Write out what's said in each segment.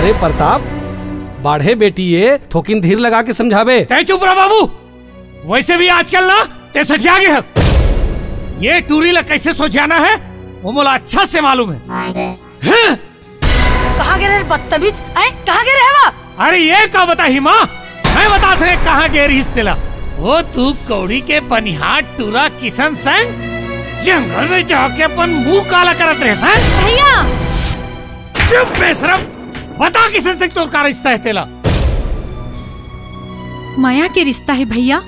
अरे प्रताप, बाढ़े बेटी ये थोकिन धीर लगा के समझावे। तय चुप रहा बाबू। वैसे भी आजकल ना ते सठिया गए हस। ये टूरी ला कैसे सोचाना है वो मोला अच्छा से मालूम है। कहाँ गिरे बदतमीज? कहाँ गिरे है वो? अरे ये का बता हिमा, मैं बता थे कहाँ गए रही तेला। वो तू कौड़ी के बनिहार टूरा किशन संग जंगल में जाके अपन मुंह काला करत रहे सन। भैया चुप बेशरम, बता किशन से तो का रिश्ता है तेला। माया के रिश्ता है भैया।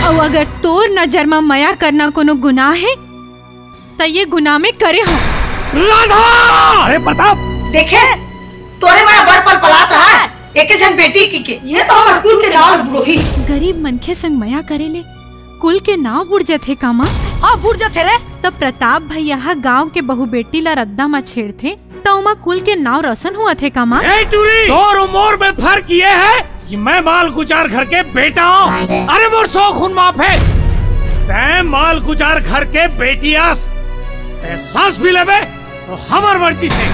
और अगर तोर नजर में माया करना कोनो गुनाह है तो ये गुनाह में करे हो। राधा! अरे प्रताप देखे तोरे माया बड़ पल पलात है एक जन बेटी की के। ये तो हमर कुल के नाव बुढ़ी। गरीब मनखे संग माया करेले कुल के नाव बुड़ जाते कामा। हाँ बुढ़ जाते रे। तब प्रताप भैया गांव के बहु बेटी ला रद्दा में छेड़ते तो उमा कुल के नाव रोशन हुआ थे कामा। तोर उमर में फर्क ये है कि मैं माल गुजार घर के बेटा हूँ। अरे मोर सौ खून माफ है। तै माल गुजार घर के बेटियास सांस भी लेबे तो हमार मर्जी से।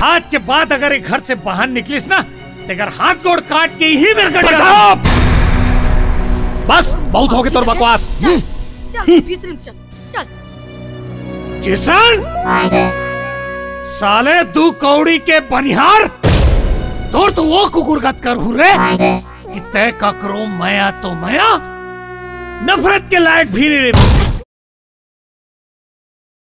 आज के बाद अगर एक घर से बाहर निकलिस ना अगर हाथ गोड़ काट के ही मेरे गड्ढा। बस बहुत हो गए तोर बकवास। चल भीतर चल चल। किशन साले तू कौड़ी के बनिहार तोर तो वो कुकुरगत कर हूँ रे। तय ककरो मया तो मया नफरत के लायक भी नहीं रे।